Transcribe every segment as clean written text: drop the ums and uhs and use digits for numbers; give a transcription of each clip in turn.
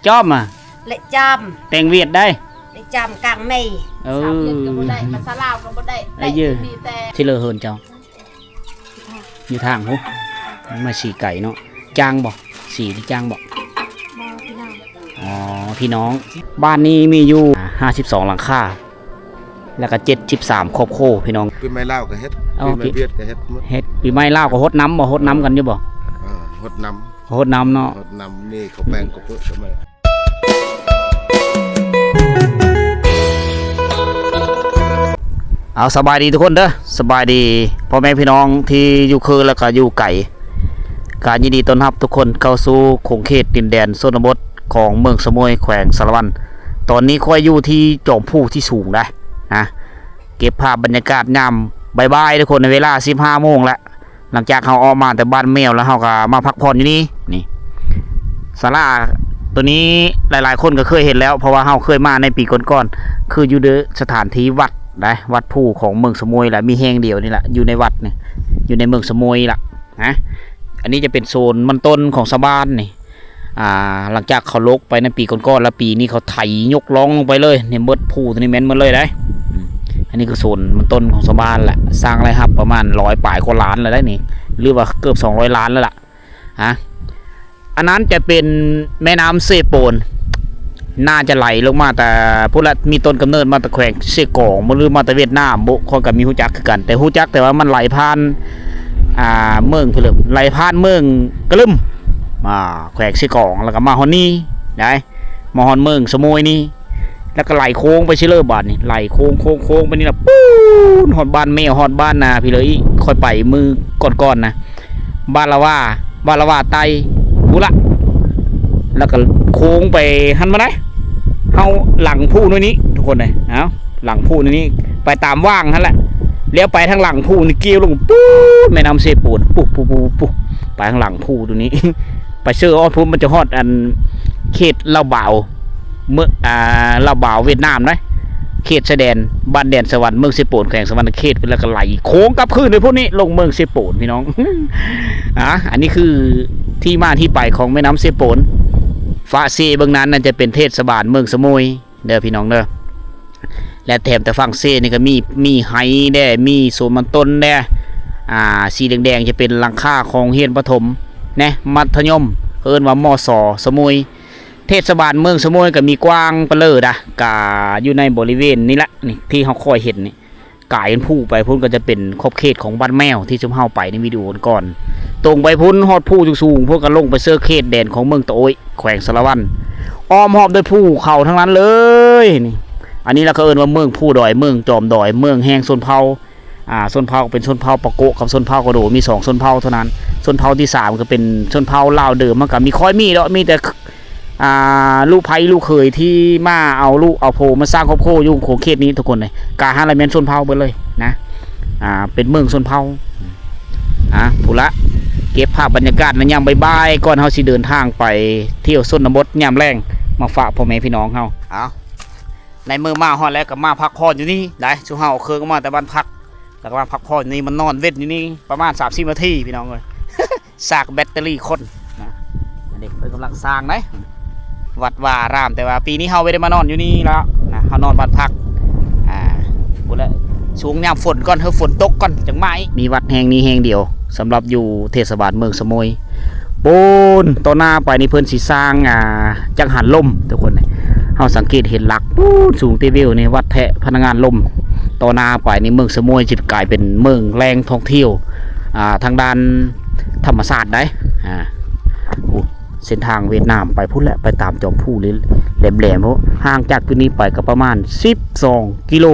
จอมอ่ะเละจอมแต่งเวียดได้เละจอมกลางไม่สาวเวียดก็บ่ได้ภาษาลาวก็บ่ได้ได้ดีแต่ที่เลอเฮินเจ้าอยู่ทางหูมาสีไก่เนาะจ้างบ่สีที่จ้างบ่อ๋อพี่น้องบ้านนี้มีอยู่52หลังคาแล้วก็73ครอบครัวพี่น้องปีใหม่ลาวก็เฮ็ดปีใหม่เวียดก็เฮ็ดเฮ็ดปีใหม่ลาวก็ฮดน้ำบ่ฮดน้ำกันอยู่บ่ฮดน้ำเนาะฮดน้ำนี่เขาแป้งก็เพิ่มใช่ไหมเอาสบายดีทุกคนเด้อสบายดีพ่อแม่พี่น้องที่อยู่คือแล้วก็อยู่ไก่การยินดีต้อนรับทุกคนเข้าสู่ขงเขตดินแดนชนบทของเมืองสมุยแขวงสารวันตอนนี้ค่อยอยู่ที่จอมผู้ที่สูงได้นะเก็บภาพบรรยากาศยามบ่ายๆทุกคนในเวลา 15 โมงแล้วหลังจากเขาออกมาแต่บ้านแมวแล้วเขาก็มาพักผ่อนอยู่นี่ศาลาตัวนี้หลายๆคนก็เคยเห็นแล้วเพราะว่าเขาเคยมาในปีก่อนๆคืออยู่ในสถานที่วัดได้วัดผู้ของเมืองสมุยแหละมีแห่งเดียวนี่แหละอยู่ในวัดนี่อยู่ในเมืองสมุยล่ะนะอันนี้จะเป็นโซนมันต้นของชาวบ้านนี่หลังจากเขาลกไปในปีก่อนๆแล้วปีนี้เขาไถยกล่องลงไปเลยเนี่ยเบิดผู้ตัวนี้แม่นหมดเลยได้อันนี้คือโซนมันต้นของชาวบ้านแหละสร้างอะไรครับประมาณ100 ปลายกว่าล้านเลยได้นี่หรือว่าเกือบ200 ล้านแล้วล่ะอันนั้นจะเป็นแม่น้ำเซโปนน่าจะไหลลงมาแต่พูดละมีต้นกำเนิดมาแต่แขวงเซกองมันหรือมาแต่เวียดนามโบคนกับมีหูจักคือกันแต่หูจักแต่ว่ามันไหลผ่านเมืองเพื่อไหลผ่านเมืองกระลึมแขวงเซกองแล้วก็มาฮอนนี่ได้มาฮอนเมืองสมุยนี่แล้วก็ไหลโค้งไปเชลเลอร์บานนี่ไหลโค้งไปนี่ละปูนหอดบ้านแมวหอดบ้านนาพี่เลยค่อยไปมือก่อนนะบ้านละว่าไตบุละแล้วก็โค้งไปหันมาได้เฮาหลังผู้นี้ทุกคนเลยหลังผู้นี้ไปตามว่างนั่นแหละเลี้ยวไปทางหลังผู้นี่เกี่ยวลงปุ๊บแม่น้ำเซปูนปุ๊บไปทางหลังผู้ตัวนี้ ไปเชื่ออ้อพุ่มันจะฮอดอันเขตลาวบ่าวเมื่อลาวบ่าวเวียดนามนะเขตชายแดนบ้านแดนสวรรค์เมืองเซปูนแขวงสวรรค์เขตเป็นแล้วก็ไหลโค้งกลับคืนเลยพวกนี้ลงเมืองเซปูนพี่น้อง อันนี้คือที่มาที่ไปของแม่น้ำเซปูนฟ้าเซเบื้องนั้นนั่นจะเป็นเทศบาลเมืองสมุยเด้อพี่น้องเด้อและแถมแต่ฝั่งเซนี่ก็มีไฮแด้มีโซนมันต้นแด้สีแดงๆจะเป็นหลังคาของเฮียนประถมนะมัธยมเอิ้นว่ามอสอสมุยเทศบาลเมืองสมุยก็มีกว้างเปเลยนะกาอยู่ในบริเวณนี้ละนี่ที่เขาคอยเห็นนี่กายเป็นผู้ไปพุ่นก็จะเป็นขอบเขตของบ้านแมวที่ชุมเฮาไปในวิดีโอก่อนตรงไปพุ่นฮอดผู้สูงพวกกันลงไปเสื้อเขตแดนของเมืองตะโอยแขวงสารวันอ้อมหอบด้วยภูเขาทั้งนั้นเลยนี่อันนี้เราก็เอิ้นว่าเมืองผู้ดอยเมืองจอมดอยเมืองแห้งชนเผ่าชนเผ่าเป็นชนเผ่าปะโกะกับชนเผ่ากระโดมี2ชนเผ่าเท่านั้นชนเผ่าที่3ก็เป็นชนเผ่าลาวเดิมมันก็มีค่อยมีแล้วมีแต่ลูกไผ่ลูกเขยที่มาเอาลูกเอาโพมาสร้างครอบครัวอยู่โขงเขตนี้ทุกคนเลยกาฮาลาเมนชนเผ่าไปเลยนะเป็นเมืองชนเผ่าผู้ละเก็บภาพบรรยากาศในยามบ่ายๆก่อนเฮาสิเดินทางไปเที่ยวชนบทยามแรงมาฝากพ่อแม่พี่น้องเฮาในเมืองมาฮอดแล้วก็มาพักผ่อนอยู่นี่ได้ชูเฮาเคยก็มาแต่บ้านพักแล้วก็มาพักผ่อนนี่มันนอนเวทอยู่นี่ประมาณ30 นาทีพี่น้องเลย สากแบตเตอรี่คนนะเด็กเพิ่นกำลังสร้างนะวัดวารามแต่ว่าปีนี้เฮาไม่ได้มานอนอยู่นี่แล้วนะเฮานอนบ้านพักพูดแล้วช่วงยามฝนก่อนฝนตกก่อนจังไม้มีวัดแห่งนี้แห่งเดียวสำหรับอยู่เทศบาลเมืองสมุยปูนต่อหน้าไปในเพิ่นสิสร้างจังหันลมทุกคนเฮาสังเกตเห็นหลักปูนสูงเตวิวในวัดแทะพนักงานลมต่อหน้าไปในเมืองสมุยจะกลายเป็นเมืองแรงท่องเที่ยวทางด้านธรรมศาสตร์ได้เส้นทางเวียดนามไปพุ่นแหละไปตามจอมผู้เลยแหลมๆเพราะห่างจากที่นี้ไปก็ประมาณ12 กิโล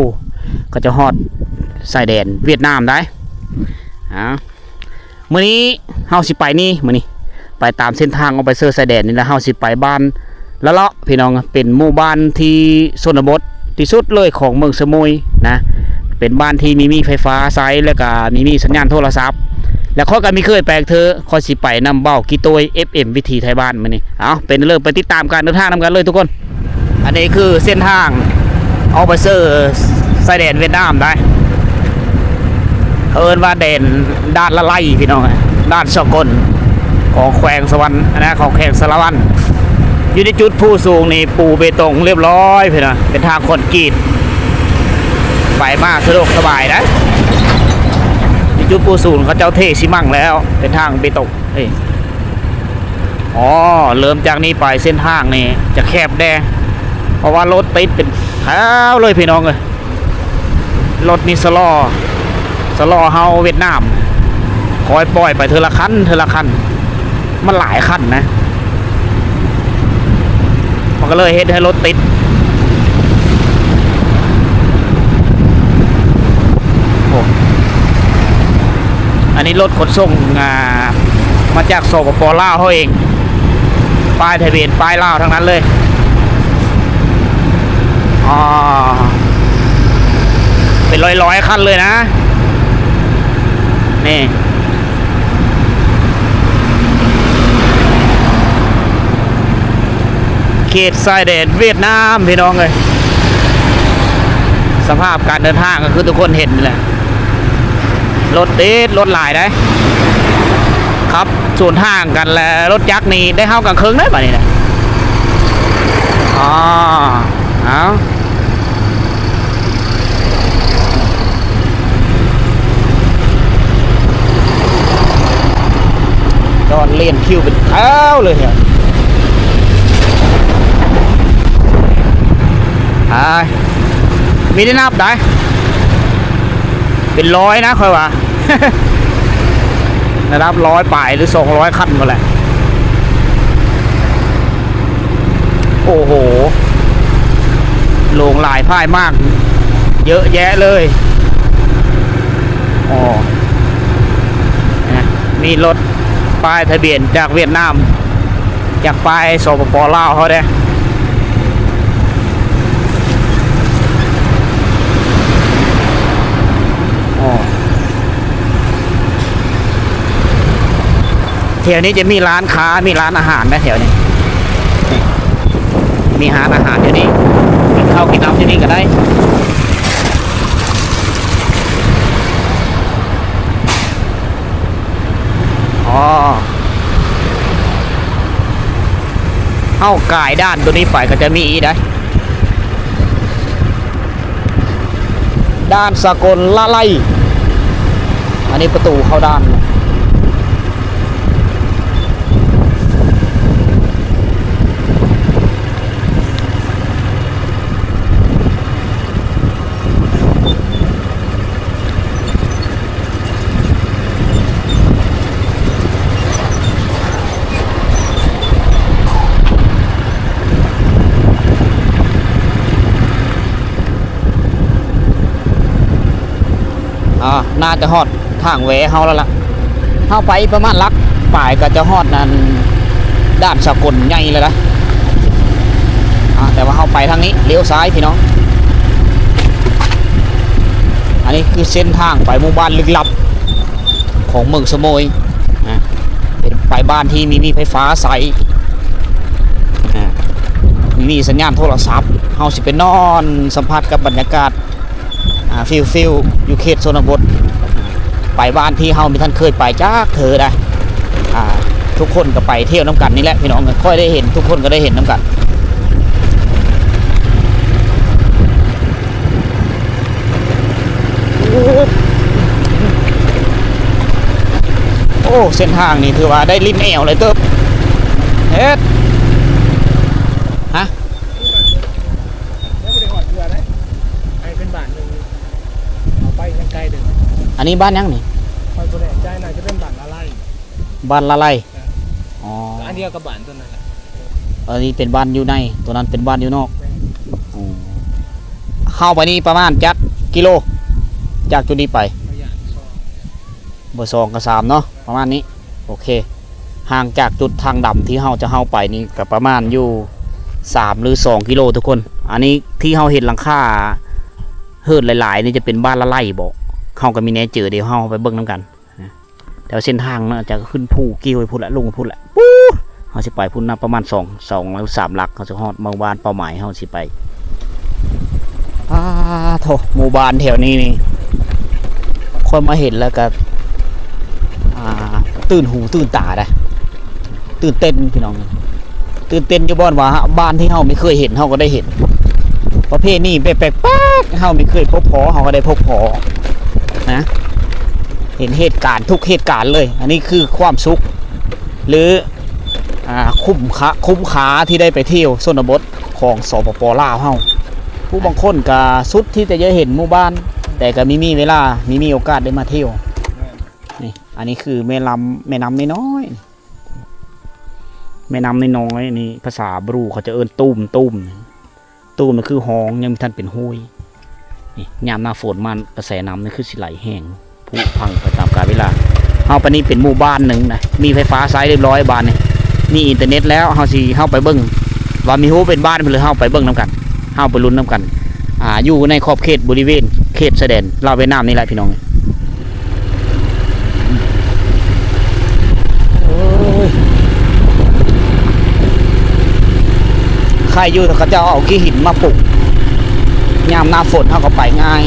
ก็จะฮอดชายแดนเวียดนามได้มื้อนี้เฮาสิไปนี่มื้อนี้ไปตามเส้นทางออกไปเสื้อชายแดนนี่แล้วเฮาสิไปบ้านละเลาะพี่น้องเป็นหมู่บ้านที่ชนบทที่สุดเลยของเมืองสมุยนะเป็นบ้านที่มีไฟฟ้าใช้แล้วก็มีสัญญาณโทรศัพท์แล้วข้อการมีเคยแปลกเธอข้อสิไปนำเบ้ากีโตย FM วิธีไทยบ้านมานี่เป็นเริ่มไปติดตามการเดินทางนำกันเลยทุกคนอันนี้คือเส้นทางออกไปเซอร์ชายแดนเวียดนามได้เอิ้นว่าแดนด้านละไลพี่น้องด้านสกลของแขวงสวรรค์นะของแขวงสารวัน อยู่ในจุดผู้สูงนี่ปูเบตงเรียบร้อยพี่นะเป็นทางคอนกรีตไปมากสะดวกสบายนะในจุดผู้สูงเขาเจ้าเทซิมั่งแล้วเป็นทางเบตงอ๋อเริ่มจากนี้ไปเส้นทางนี่จะแคบแดงเพราะว่ารถติดเป็นแถวเลยพี่น้องเลยรถนี่สลอเฮาเวียดนามคอยปล่อยไปเทอละคันมันหลายคันนะมันก็เลยเฮ็ดให้รถติดโอ้อันนี้รถขนส่งมาจากสปป.ลาวเขาเองป้ายทะเบียนป้ายลาวทั้งนั้นเลยอ๋อเป็นร้อยคันเลยนะนี่เขตชายแดนเวียดนามพี่น้องเลยสภาพการเดินทางก็คือทุกคนเห็นแหละรถติดรถหลายได้ครับส่วนทางกันแล้วรถยักษ์นี่ได้เข้ากันครึ่งได้ป่ะนี่นะอ๋อเอาจอดเลียนคิวเป็นเท้าเลยเหรอมีได้นับได้เป็นร้อยนะค่อยว่า นะครับ100 ป่ายหรือ200 คันมาแหละโอ้โหโลงหลายพ่ายมากเยอะแยะเลยอ๋อมีรถป้ายทะเบียนจากเวียดนามจากป้ายสปป.ลาวเขาเนี่ยแถวนี้จะมีร้านค้ามีร้านอาหารนะแถวนี้มีร้านอาหารแถวนี้กินข้าวกินน้ำที่นี่ก็ได้อ๋อเข้ากายด้านตัวนี้ไปก็จะมีอีกได้ด้านสกลละไลอันนี้ประตูเข้าด้านน่าจะฮอดทางแหวเฮาแล้วล่ะเฮาไปประมาณลักป่ายก็จะฮอดนั่นด้านสกลใหญ่เลยนะแต่ว่าเฮาไปทางนี้เลี้ยวซ้ายพี่น้องอันนี้คือเส้นทางไปหมู่บ้านลึกลับของเมืองสมอยเป็นไปบ้านที่มีไฟฟ้าใสมีสัญญาณโทรศัพท์เฮาสิไปนอนสัมผัสกับบรรยากาศฟิลอยู่เขตชนบทไปบ้านที่เฮามีท่านเคยไปจ้าเธอได้ทุกคนก็ไปเที่ยวน้ำกันนี่แหละพี่น้องค่อยได้เห็นทุกคนก็ได้เห็นน้ำกันโอ้เส้นทางนี่ถือว่าได้ลิ้นแอวเลยเติบเฮ็ดฮะอันนี้บ้านยังนี่คอยบริใจน่าจะเป็นบ้านละไลบ้านละไลอ๋ออันเดียวกับบ้านตัวนั้นอันนี้เป็นบ้านอยู่ในตัวนั้นเป็นบ้านอยู่นอกเข้าไปนี่ประมาณจักกิโลจากจุดนี้ไปเบอร์2 กับ 3เนาะประมาณนี้โอเคห่างจากจุดทางดำที่เฮาจะเข้าไปนี่ก็ประมาณอยู่3 หรือ 2 กิโลทุกคนอันนี้ที่เฮาเห็นหลังคาเฮิร์ดหลายๆนี่จะเป็นบ้านละไลบอกเขาก็มีแน่เจอเดี๋ยวเขาไปเบิ้งน้ำกันแต่เส้นทางน่าจะขึ้นภูกิ้วไปพูดละลงไปพูดละปู๊เขาสิไปพูดนะประมาณ2 หรือ 3 หลักเขาจะฮอดหมู่บ้านเป้าหมายเขาสิไปโถหมู่บ้านแถวนี้นี่คนมาเห็นแล้วก็ตื่นหูตื่นตาได้ตื่นเต้นพี่น้องตื่ ตื่นเต้นอยู่บ่อนว่าบ้านที่เฮาไม่เคยเห็นเฮาก็ได้เห็นประเภทนี้แปลกๆเฮาไม่เคยพบพอเฮาก็ได้พบพอนะเห็นเหตุการณ์ทุกเหตุการณ์เลย อันนี้คือความสุขหรือคุ้มค่าที่ได้ไปเที่ยวชนบทของสปป.ลาวเฮาผู้บางคนก็สุดที่จะเห็นหมู่บ้านแต่ก็มีเวลามีโอกาสได้มาเที่ยวนี่อันนี้คือแม่น้ำน้อยแม่น้ำน้อยนี่ภาษาบรูเขาจะเอิ้นตุ้มมันคือห้องยังมีท่านเป็นห้วยนี่ยามหน้าฝนมันกระแสน้ำนี่คือสิไหลแห้งผุพังไปตามกาลเวลาเฮาปานนี้เป็นหมู่บ้านหนึ่งนะมีไฟฟ้าใช้เรียบร้อยบ้านนี่มีอินเทอร์เน็ตแล้วเฮาสิเฮาไปเบิ่งว่ามีฮู้เป็นบ้านหรือเฮาไปเบิ่งนํกันเฮาไปลุ้นนํกันอยู่ในขอบเขตบริเวณเขตชายแดนลาวเวียดนามนี่แหละพี่น้องใครอยู่เขาจะเอาขี้หินมาปลูกยามหน้าฝนเขาก็ไปง่าย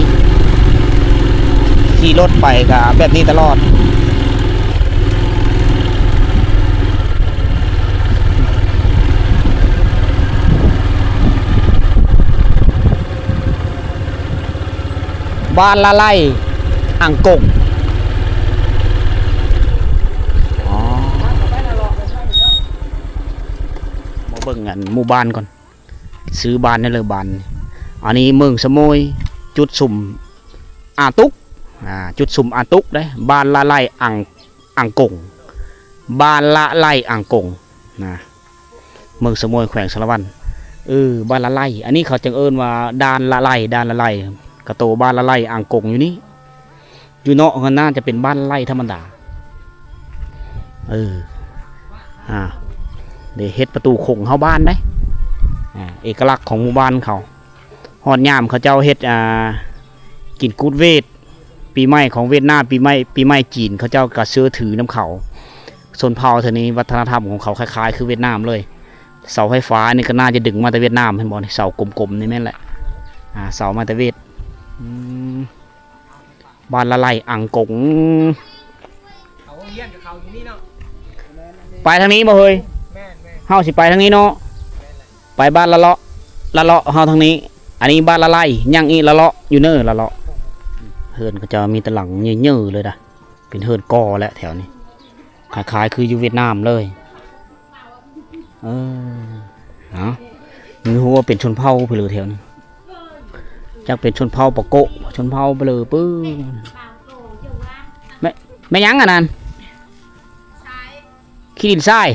ขี่รถไปกับแบบนี้ตลอดบ้านละไล่อ่างกงมาเบิ่งกันหมู่บ้านก่อนซื้อบ้านได้เลยบ้านอันนี้เมืองสมุยจุดสุ่มอาตุกจุดสุ่มอาตุกได้บ้านละไล่อ่างกงบ้านละไล่อ่างกงนะเมืองสมุยแขวงสารวันบ้านละไล่อันนี้เขาจึงเอิ้นว่าด่านละไล่กระโตบ้านละไล่อ่างกงอยู่นี่อยู่นอกกันน่าจะเป็นบ้านไล่ธรรมดาเดี๋ยวเฮ็ดประตูคงเข้าบ้านได้เอกลักษณ์ของหมู่บ้านเขาฮอดยามเขาเจ้าเฮ็ดกินกูดเวทปีใหม่ของเวียดนามปีใหม่จีนเขาเจ้าก็เชื่อถือน้ำเขาชนเผ่าเท่านี้วัฒนธรรมของเขาคล้ายๆคือเวียดนามเลยเสาไฟฟ้านี่ก็น่าจะดึงมาแต่เวียดนามเห็นบ่เสากลมๆนี่แม่นแหละเสามาแต่เวียดบ้านละไล่อ่างกงเขาเฮียนกับเขาอยู่นี่เนาะไปทางนี้บ่เฮ้ยเฮาสิไปทางนี้เนาะไปบ้านละเลาะเฮาทางนี้อันนี้บ้านละไล่ยังอีละเลาะอยู่เน้อละเลาะเฮือนก็จะมีตะหลังเยอะๆเลยนะเป็นเฮือนกอแหละแถวนี้คล้ายๆคืออยู่เวียดนามเลยมีหัวเป็นชนเผ่าไปเลยแถวนี้จะเป็นชนเผ่าปะโกะชนเผ่าไปเลยปื้อไม่ยั้งนั่นขี้ดินทราย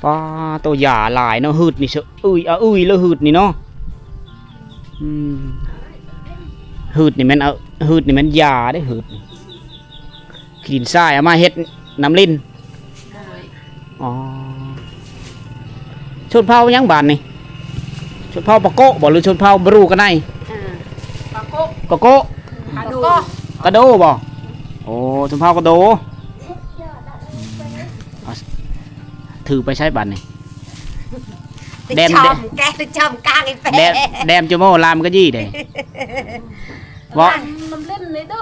ป้าตัวหย่าหลายเนาะหืดนี่เชแล้วหืดนี่เนาะหืดนี่มันหืดนี่มันหย่าได้หืดขี้ดินทรายเอามาเฮ็ดน้ำลิ้นชนเผ่ายังบานนี่ชนเผ่าปะโกะบ่หรือชนเผ่าบรูกันได้ปะโกะกระโดบ่โอ้ชนเผ่ากระโดถือไปใช้บัตรนี่แดมแกจะจำกลางไอ้แปะแดมจูโม่ลามก็ยี่เด้ว่าน้ำเล่นเลยเด้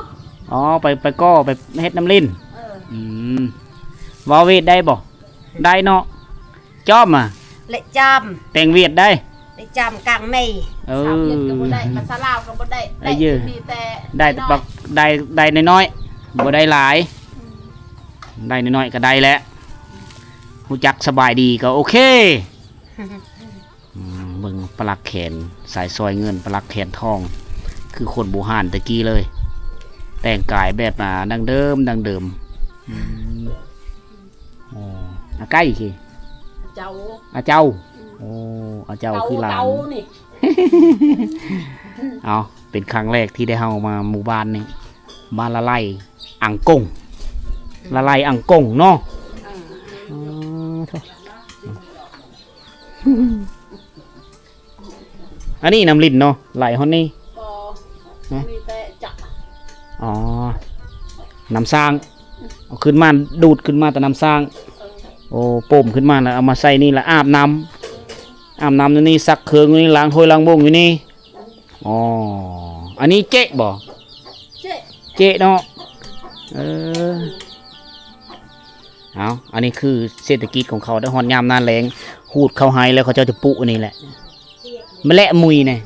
อไปก็ไปเฮ็ดน้ำลิ้นว่าเวทได้บ่ได้เนาะจอมเละจำแต่งเวียดได้เละจำกลางไม่ภาษาเวียดก็บ่ได้ภาษาลาวก็บ่ได้ได้เยอะได้น้อยบ่ได้หลายได้น้อยก็ได้แหละหูจักสบายดีก็โอเคเบิ่งปลักแขนสายซอยเงินปลักแขนทองคือคนโบราณตะกี้เลยแต่งกายแบบดังเดิมใกล้สิเจ้าอาเจ้าคือหลานเอาเป็นครั้งแรกที่ได้เฮามาหมู่บ้านนี่บ้านละไล่อ่างกงละไล่อ่างกงเนาะอันนี้น้ำลิ้นเนาะไหลฮอนนี่มีแต่จักน้ำสร้างเอาขึ้นมาดูดขึ้นมาแต่น้ำสร้างโอ้ป่มขึ้นมาแล้วเอามาใส่นี่แล้วอาบน้ำนี่ซักเครื่องนี่ล้างถ้วยล้างบงอยู่นี่อันนี้เจ๊บ่เจ๊เนาะ เอาอันนี้คือเศรษฐกิจของเขาได้ฮอนยามหน้าแรงหูดเข้าไฮแล้วเขาเจ้าจะปุอันนี้แหละมะและมุยเนี่ย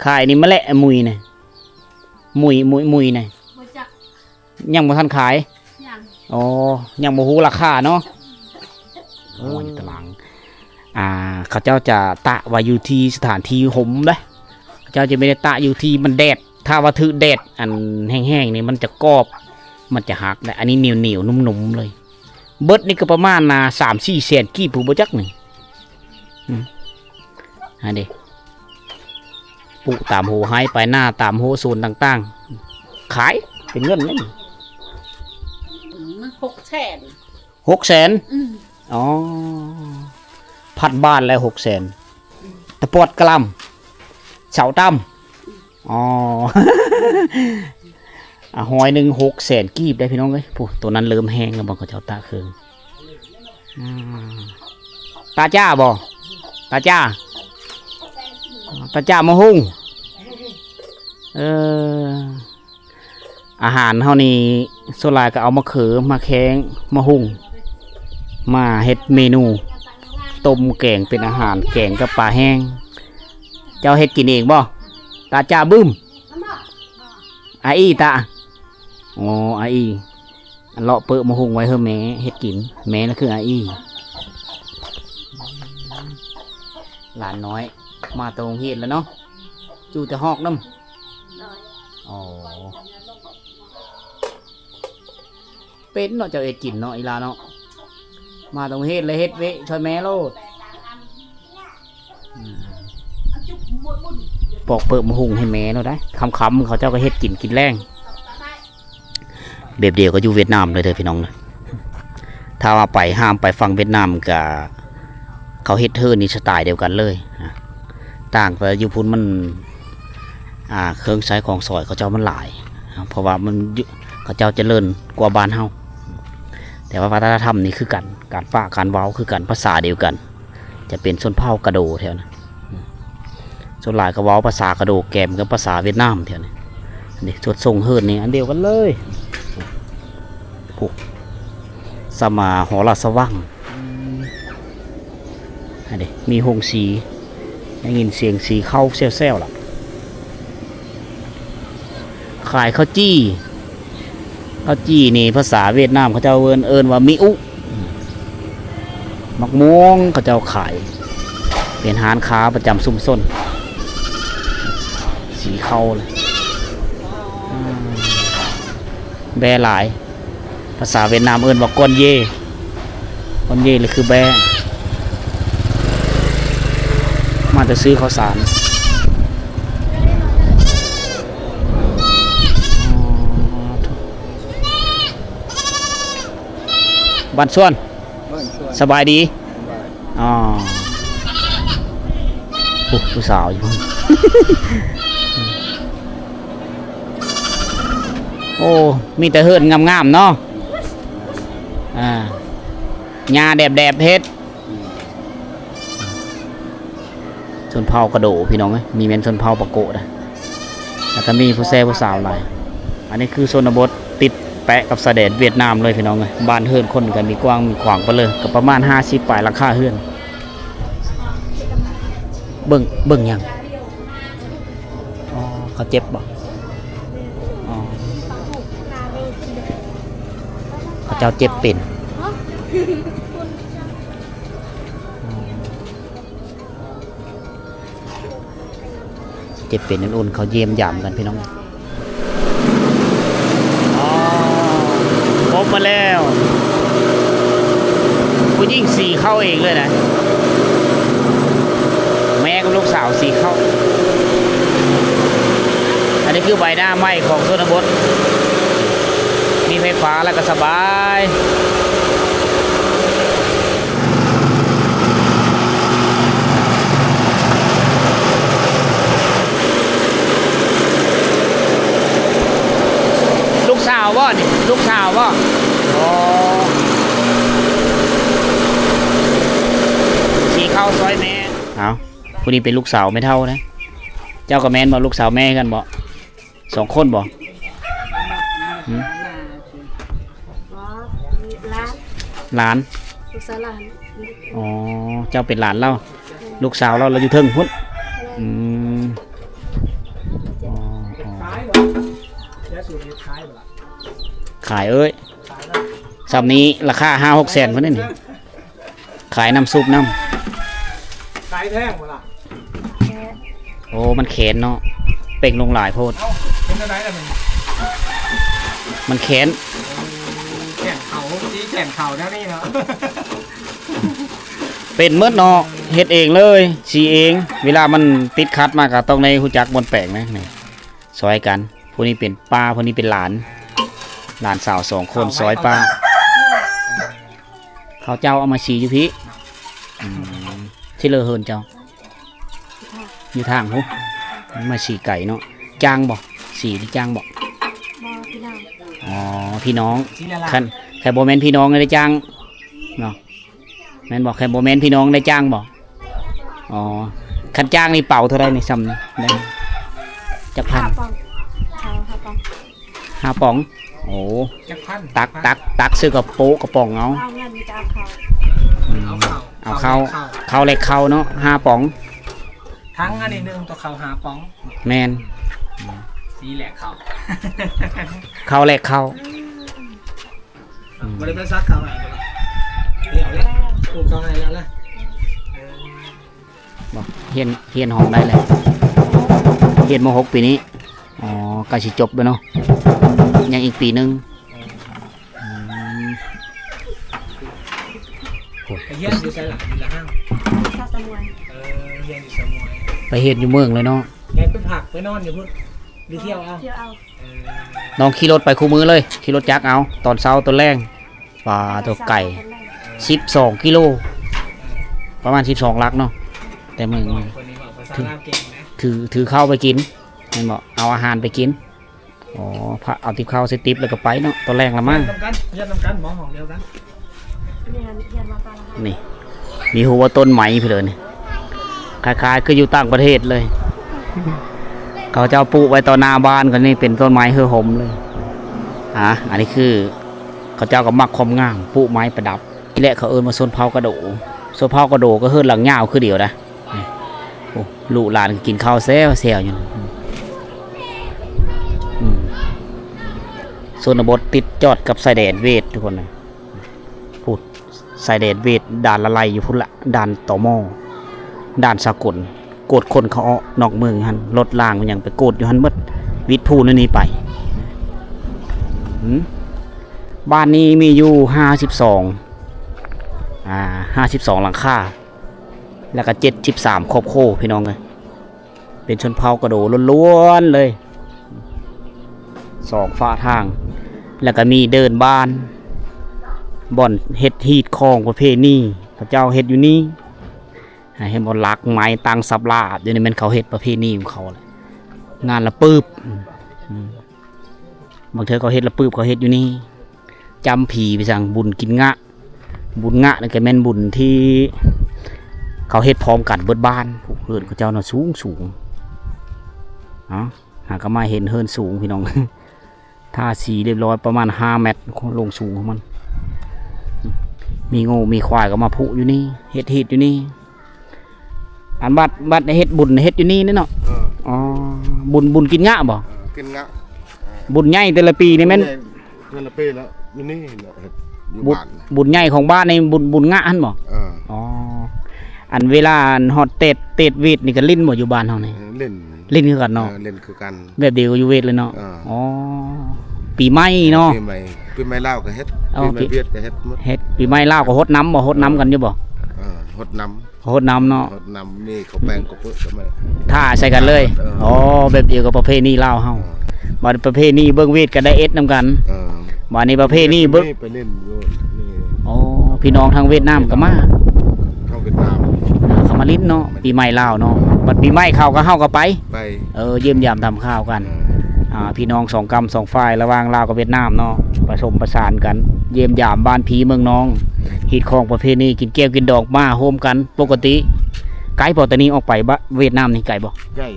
ขายนี่มะและมุยเนี่ยมุยเนี่ย บ่จัก ยังบ่ทันขาย ยัง อ๋อยังบ่ฮู้ราคาเนาะโอ้ยตารางเขาเจ้าจะตะไว้อยู่ที่สถานที่ห่มเด้เขาเจ้าจะไม่ได้ตะอยู่ที่มันแดดถ้าว่าถือแดดอันแห้งๆนี่มันจะกรอบมันจะหักได้อันนี้เหนียวๆนุ่มๆเลยเบิดนี่ก็ประมาณ3-4 แสนกีบผู้บ่จักนี่อันนี้ปุตามโหไฮไปหน้าตามโหโซนต่างๆขายเป็นเงินเลย มัน600,000 6 แสนอ๋อพัดบ้านแล้ว6 แสนตะปอดกะลำเสาตั้มอ๋อ หอยหนึ่ง6 แสนกีบได้พี่น้องเอ้ยผู้ตัวนั้นเริ่มแห้งแล้วบอกเขาเจ้าตาเคืองตาจ้าบ่ตาจ้ามาหุ้งอาหารเท่านี้โซลายก็เอามาเขือมาแข้งมาหุ้งมาเฮ็ดเมนูต้มแกงเป็นอาหารแกงกับปลาแห้งเจ้าเฮ็ดกินเองบ่ตาจ้าบึ้มอาอีตาอ๋ออาอีอันเลาะเปิดมาหุงไว้เฮ้อแม่เฮ็ดกินแม่นั่นคืออาอีหลานน้อยมาตรงเฮ็ดแล้วเนาะจู่จะฮอกน้ำอ๋อเป็นเนาะเจ้าเฮ็ดกินเนาะอีลาเนาะมาตรงเฮ็ดเลยเฮ็ดเวะช่วยแม่โลดปอกเปิดมาหุงให้แม่เราได้คำเขาเจ้าก็เฮ็ดกินแรงแบบเดียวก็อยู่เวียดนามเลยเด้อพี่น้องนะถ้าว่าไปห้ามไปฟังเวียดนามกับเขาเฮ็ดเธอนี่สไตล์เดียวกันเลยต่างไปอยู่พุ่นมันเครื่องใช้ของสอยเขาเจ้ามันหลายเพราะว่ามันเขาเจ้าเจริญกว่าบ้านเฮาแต่ว่าวัฒนธรรมนี่คือกันการฟ้าการเว้าคือกันภาษาเดียวกันจะเป็นชนเผ่ากระโดแถวนะส่วนหลายก็เว้าภาษากระโดแกมกับภาษาเวียดนามแถวนี้นี่สวดทรงเฮิร์นนี่อันเดียวกันเลยสมาหอราสว่างอันนี้มีหงสีได้ยินเสียงสีเข้าเซลล่ะขายข้าวจี้นี่ภาษาเวียดนามเขาเจ้าเอิ้นว่ามิอุมักม่วงเขาเจ้าขายเป็นร้านค้าประจำซุ่มซ่นสีเข้าเลยแบหลายภาษาเวียดนามเอิ้นว่ากอนเย่เลยคือแบมาจะซื้อข้าวสารบ้านส่วนสบายดีอ๋อผู้สาวอยู่ โอ้มีแต่เฮิร์นงามๆเนาะหญ้าแดบเฮ็ดชนเผ่ากระโดพี่น้องมีเมนชนเผ่าปะโกะนะแล้วก็มีผู้แซ่ผู้สาวหลายอันนี้คือโซนบทติดแปะกับสะเด็ดเวียดนามเลยพี่น้องบ้านเฮือนคนกันมีกว้างมีขวางไปเลยก็ประมาณ50 ปลายราคาเฮือนเบิ่งยังอ๋อเขาเจ็บบ่อ๋อเขาเจ้าเจ็บเป็นเจ็บเป็นนั่นอุ่นเขาเยี่ยมยามกันพี่น้องพบมาแล้วผู้หญิงสีเข้าเองเลยนะแม่กับลูกสาวสีเข้าอันนี้คือใบหน้าไหม้ของชนบทมีไฟฟ้าแล้วก็สบายลูกสาวบ่นี่ลูกสาวบ่อ๋อสีเข้าซอยแม่เอาผู้นี้เป็นลูกสาวไม่เท่านะเจ้ากับแม่นบ่ลูกสาวแม่กันบ่2 คนบ่ หลาน ลูกสาวหลาน อ๋อเจ้าเป็นหลานเราลูกสาวเราอยู่เทิงพุ่นอืมอ๋อ ขายบ่ยาสูบขายบ่ล่ะ ขายเอ้ย ขายแล้ว ซับนี้ราคา5-6 แสนพุ่นนี่ขายน้ำซุปน้ ขายแพงบ่ล่ะ ำโอ้มันแขนเนาะเป่งลงหลายโพด เอ้าเป็นอะไรล่ะมัน มันแขน แข่งเขาจี้แข่งเขาแน่นี่เนาะ เป็นเมื่อเนาะเฮ็ดเองเลยสีเอง เวลามันติดคัดมาก็ต้องในหูจักบนแปลงนะนี่ซอยกันผู้นี้เป็นป้าผู้นี้เป็นหลานสาว2 คนซอยป้าเขาเจ้าเอามาสีอยู่พี่ที่เลอเฮินเจ้าอยู่ทางหูมาสีไก่เนาะจ้างบ่สีที่จ้างบ่ บ่พี่น้อง อ๋อพี่น้อง ที่ละล่ะ คันแค่บ่แม่นพี่น้องได้จ้างเนาะแม่นบอกแค่บ่แม่นพี่น้องได้จ้างบ่อ๋อคันจ้างนี่เป่าเท่าไรในซ้ำนี่ได้จักพัน 5 ปองเขา5 ปอง 5 ป๋องโอ้ จักพัน ตักซื้อกับโป๊ะกระป๋องเอา เอาเงินจะเอาเขา เอาเข้า เข้าเล็กเข้าเนาะ5 ป๋อง ทั้งอันนี้นึงตัวเขาหาป๋อง แม่น สีแหลกเขา เข้าเล็กเข้า บริเป็นซักเขาไหนกันเดี๋ยวแล้วปลูกเขาไหนแล้วล่ะ บอกเฮียนห้องได้เลยเฮียนม.6 ปีนี้อ๋อใกล้สิจบแล้วเนาะยังอีกปีนึง ไปเยี่ยมอยู่ใส่หลังอยู่ละห้าง ข้าวสมวย เยี่ยมอยู่สมวย ไปเฮ็ดอยู่เมืองเลยเนาะ แกไปผักไปนอนอยู่พุ่นไปเที่ยวเอา เที่ยวเอา น้องขี่รถไปคู่มือเลยขี่รถจักรเอาตอนเช้าตอนแรงปลาตัวไก่12 กิโลประมาณ12 ลักเนาะแต่มึง คนนี้บอกภาษาลาวเก่งนะ ถือข้าวไปกินเห็นบอกเอาอาหารไปกินอ๋อพระเอาติบข้าวใส่ติ๊บแล้วก็ไปเนาะตอนแรกละมั้ง เยี่ยมกันหมอห้องเดียวกัน เรียนมาตอนละ นี่มีหัวต้นไหมเพื่อนนี่คล้ายๆคืออยู่ต่างประเทศเลย เขาเจ้าปลูกไว้ต่อหน้าบ้านกันนี่เป็นต้นไม้เฮือหมเลยอันนี้คือเขาเจ้าก็มักความงามปลูกไม้ประดับนี่แหละเขาเอิ้นมาโซนเผากระโดก็เฮือนหลังยาวคือเดียวนะนี่โอ้ลูกหลานก็กินข้าวแซ่วอยู่นะโซนบทติดจอดกับสายแดนเวททุกคนนะพูดสายแดนเวทด่านละไลอยู่พุ่นละด่านต่อหม้อด่านสากลโกดคนเขาออกนอกเมืองหันรถล่างมันยังไปโกดอยู่หันเบิดวิทย์พูนั่นนี่ไปบ้านนี้มีอยู่52หลังคาแล้วก็73ครอบครัวพี่น้องเลยเป็นชนเผ่ากระโดดล้วนๆเลย2 ฝาทางแล้วก็มีเดินบ้านบ่อนเฮ็ดฮีดคองประเภทนี้พระเจ้าเฮ็ดอยู่นี่ให้บ่ลักไม้ตังสับลาดเดี๋ยวนี้มันเขาเฮ็ดประเภทนี้ของเขาแหละงานละปื๊บบางเทื่อเขาเฮ็ดละปื๊บเขาเฮ็ดอยู่นี่จำผีไปสั่งบุญกินงะบุญงะนี่ก็แม่นบุญที่เขาเฮ็ดพร้อมกันเบิดบ้านเฮือนเขาเจ้าน่ะสูงหากมาเห็นเฮือนสูงพี่น้อง ท่าสีเรียบร้อยประมาณ5 เมตรลงสูงของมันมีงูมีควายก็มาพุอยู่นี่เฮ็ดอยู่นี่อันบัดเฮ็ดบุญเฮ็ดอยู่นี่เนาะอ๋อบุญกินงะบ่ กินงะ บุญใหญ่แต่ละปีนี่แม่น เงินละปีแล้วอยู่นี่เนาะอยู่ บุญ บ้าน บุญใหญ่ของบ้านในบุญงะหั่นบ่ อ๋ออันเวลาฮอดเตดเวทนี่ก็ลิ้นบ่อยู่บ้านเฮานี่ เล่น ลิ้นคือกันเนาะ เล่นคือกัน แบบเดียวอยู่เวทเลยเนาะ อ่า อ๋อปีใหม่เนาะ ปีใหม่ลาวก็เฮ็ด เอา ปีใหม่เวียดก็เฮ็ดหมด เฮ็ดปีใหม่ลาวก็ฮดน้ำบ่ฮดน้ำกันอยู่บ่ หดน้ ฮดน้ำเนาะ ำหดน้ำนี่เขาแปลงก็เพิ่นสมัย ท่าใส่กันเลย อ๋อ แบบเดียวกับประเพณีลาวเฮาบัดประเพณีเบิ่งเวทก็ได้เอ็ดนำกันบัดนี้ประเพณีเบิ่ง ไปเล่นอยู่นี่ อ๋อ พี่น้องทางเวียดนามก็มา เข้าเวียดนาม เขามาลิ้นเนาะ ปีใหม่ลาวเนาะ บัดปีใหม่เข้าก็เฮาก็ไป ไป เยี่ยมยามทำข้าวกัน พี่น้อง2 กรรม 2 ฝ่ายระหว่างลาวกับเวียดนามเนาะ ผสมประสานกัน เยี่ยมยามบ้านผีเมืองน้องฮีดของประเพณีกินแก้วกินดอกมาโฮมกันปกติไกด์บ่ตอนนี้ออกไปเวียดนามนี่ไกลบ่ ใกล้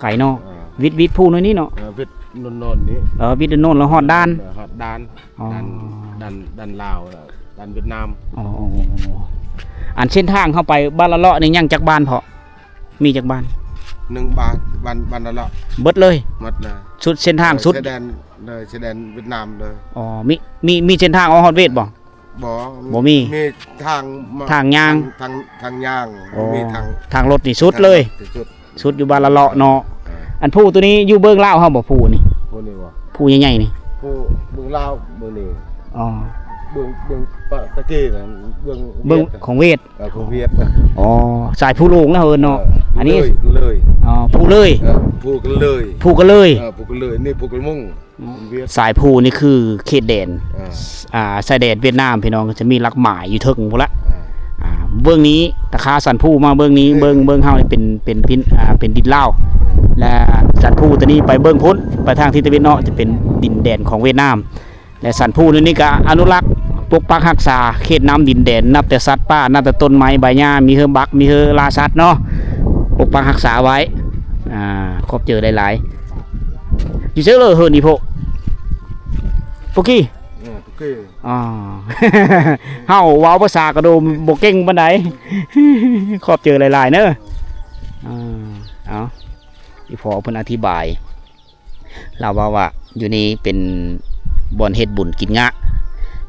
ไกลเนาะวิทย์ผู้น้อยนี่เนาะ เวียดนนท์นี่ วิทย์โน่นแล้วฮอดด้าน ฮอดด้าน อ๋อ ด้านลาว ด้านเวียดนาม อ๋ออันเส้นทางเข้าไปบ้านละเลาะนี่ยังจากบ้านเพาะมีจากบ้าน 1 บาทบ้านละละ เบิดเลย หมดเลย สุดเส้นทางสุด ชายแดนเลยชายแดนเวียดนามเลย อ๋อมีเส้นทางออกฮอดเวทบ่ บ่มี มีทาง ทางย่าง ทางย่าง อ๋อ มีทาง ทางรถนี่สุดเลย ที่สุด สุดอยู่บ้านละเลาะเนาะ อ่า อันผู้ตัวนี้อยู่เบิ่งลาวเฮาบ่ผู้นี่ พวกนี้วะ ผู้ใหญ่ๆนี่ ผู้เบื้องลาวเบื้องนี้ อ๋อ เบื้องปะตะกี้นะเบื้อง เบิ่ง วียด ของเวท ของเวียดนะ อ๋อสายผู้โลงนะเฮินเนาะอันนี้ เลย อ๋อผู้เลย ผู้กันเลย ผู้ก็เลย ผู้กันเลยนี่ผู้กันมุ่งเวียด สายผู้นี่คือเขตแดน อ่า ชายแดนเวียดนามพี่น้องก็จะมีหลักหมายอยู่เทิงพุ่นละ อ่า เบื้องนี้ตะคาสันผู้มาเบื้องนี้เบื้องเฮานี่เป็นพินเป็นดินลาวและสันผู้ตัวนี้ไปเบื้องพ้นไปทางทิศตะวันออกจะเป็นดินแดนของเวียดนาม และสันผู้นี่ก็อนุรักษ์ปกปักรักษาเขตน้ำดินแดนนับแต่สัตว์ป่านับแต่ต้นไม้ใบหญ้ามีเฮือบักมีเฮือลาสัตว์เนาะปกปักรักษาไว้ครบเจอหลายๆอยู่เชื่อเลยเฮิร์นอีโพโปกี้ ทุกที่ อ๋อ เฮาเว้าภาษากระโดมบ่เก่งปานใด ขอบเจอหลายๆเนอะเอาอีพอเพิ่นอธิบายเราว่าอยู่นี่เป็นบ่อนเฮ็ดบุญกินงะ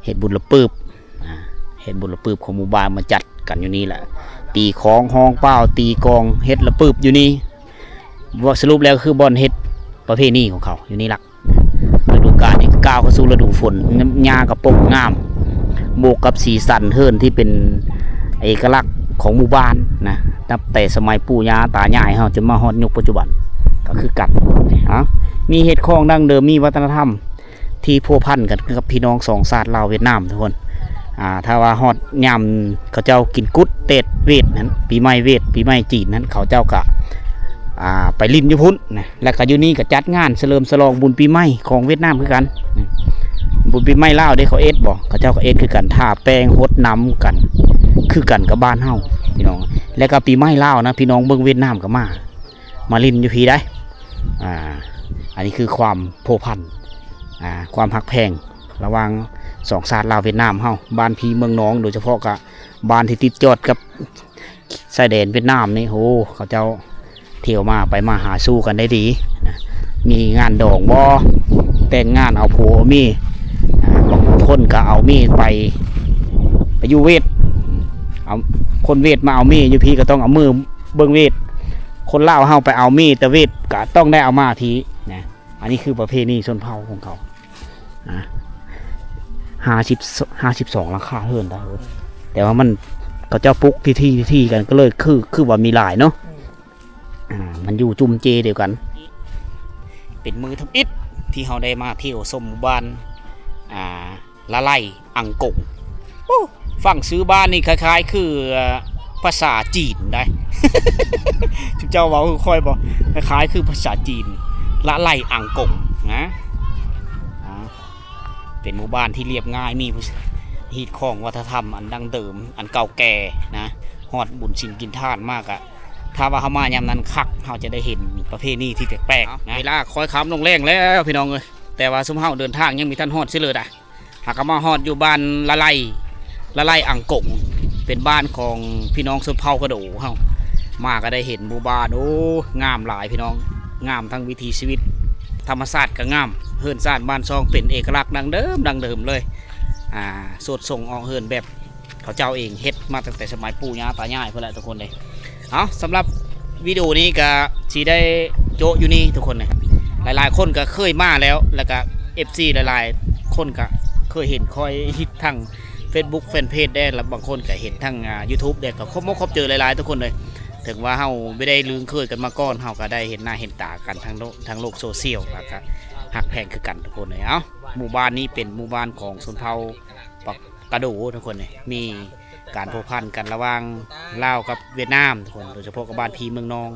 เฮ็ดบุญละปืบเฮ็ดบุญละปืบของหมู่บ้านมาจัดกันอยู่นี่แหละตีของห้องเป้าตีกองเฮ็ดละปืบอยู่นี่ว่าสรุปแล้วคือบ่อนเฮ็ดประเพณีของเขาอยู่นี่ล่ะฤดูกาลนี่ก้าวเข้าสู่ฤดูฝนหญ้ากระปกงามบวกกับสีสันเฮิรนที่เป็นเอกลักษณ์ของหมู่บ้านนะนับแต่สมัยปู่ย่าตายายเฮาจนมาฮอดยุคปัจจุบันก็คือกันมีเฮ็ดของดั้งเดิมมีวัฒนธรรมที่พัวพันกันกับพี่น้องสองชาติลาวเวียดนามทุกคนถ้าว่าฮอดยามเขาเจ้ากินกุดเตดเวทนั้นปีใหม่เวทปีใหม่จีนนั้นเขาเจ้ากะไปลิ้นอยู่พุ่นนะแล้วก็อยู่นี่ก็จัดงานเฉลิมฉลองบุญปีใหม่ของเวียดนามคือกันนะบุญปีใหม่ลาวได้เขาเอ็ดบ่เขาเจ้าก็เอ็ดคือกันท่าแป้งฮดน้ำกันคือกันกับบ้านเฮาพี่น้องแล้วก็ปีใหม่ลาวนะพี่น้องเบิ่งเวียดนามก็มาลิ้นอยู่พี่ได้อันนี้คือความโพพันความหักแพงระหว่างสองชาติลาวเวียดนามเฮาบ้านพี่เมืองน้องโดยเฉพาะกับบ้านที่ติดจอดกับชายแดนเวียดนามนี่โหเขาเจ้าเที่ยวมาไปมาหาสู้กันได้ดีนะมีงานดองบ่แต่งงานเอาผัวมีบางคนก็เอามีไปอยู่เวทเอาคนเวทมาเอามีอยู่พี่ก็ต้องเอามือเบิ่งเวทคนลาวเฮาไปเอามีแต่เวทก็ต้องได้เอามาทีนะอันนี้คือประเพณีชนเผ่าของเขา52ราคาเฮิรนได้แต่ว่ามันก็เจ้าปุ๊กที่กันก็เลยคือว่ามีหลายเนาะมันอยู่จุ่มเจเดียวกันเป็นมือทำอิฐที่เขาได้มาเที่ยวชมหมู่บ้านละไลอังกงฝั่งซื้อบ้านนี่คล้ายๆคือภาษาจีนได้ ทุกเจ้าบอกค่อยบอกคล้ายๆคือภาษาจีนละไลอังกงนะเป็นหมู่บ้านที่เรียบง่ายมีฮีดของวัฒนธรรมอันดั้งเดิมอันเก่าแก่นะฮอดบุญชินกินทานมากอะถ้าว่าเขามายามนั้นคักเขาจะได้เห็นประเพณีที่แปลกๆนะเวลาคอยคำลงแรงแล้วพี่น้องเลยแต่ว่าซุ่มเฮาเดินทางยังมีท่านฮอดซิเลยหากมาฮอดอยู่บ้านละไลอังกงเป็นบ้านของพี่น้องชนเผ่ากระโดเฮามาก็ได้เห็นหมู่บ้านโอ้งามหลายพี่น้องงามทั้งวิถีชีวิตธรรมชาติก็งามเฮิรนซ่านบ้านซองเป็นเอกลักษณ์ดังเดิมเลยสดส่งออกเฮิรนแบบเขาเจ้าเองเฮ็ดมาตั้งแต่สมัยปู่ย่าตายายเพื่อนแหละทุกคนเลยเอาสำหรับวิดีโอนี้ก็สีได้โจอยู่นี่ทุกคนเลยหลายๆคนก็เคยมาแล้วก็ FC หลายๆคนก็เคยเห็นคอยฮิตทั้ง Facebook แฟนเพจได้แล้วบางคนก็เห็นทั้งYouTube ได้ก็ครบเจอหลายๆทุกคนเลยถึงว่าเฮาไม่ได้ลืมเคยกันมาก่อนเฮาก็ได้เห็นหน้าเห็นตากันทางโลกโซเชียลแล้วก็หักแพงคือกันทุกคนเลยเอ้าหมู่บ้านนี้เป็นหมู่บ้านของชนเผ่าปักกระโดทุกคนเลยมีการผูกพันกันระหว่างลาวกับเวียดนามทุกคนโดยเฉพาะกับบ้านพีเมืองนอง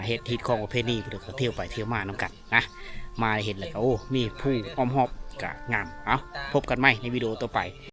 เฮ็ดฮิตของประเพณีเพื่อเขาเที่ยวไปเที่ยวมานำกันนะมาเห็นแล้วก็โอ้มีผู้อ้อมหอบกะงามเอาพบกันใหม่ในวิดีโอต่อไป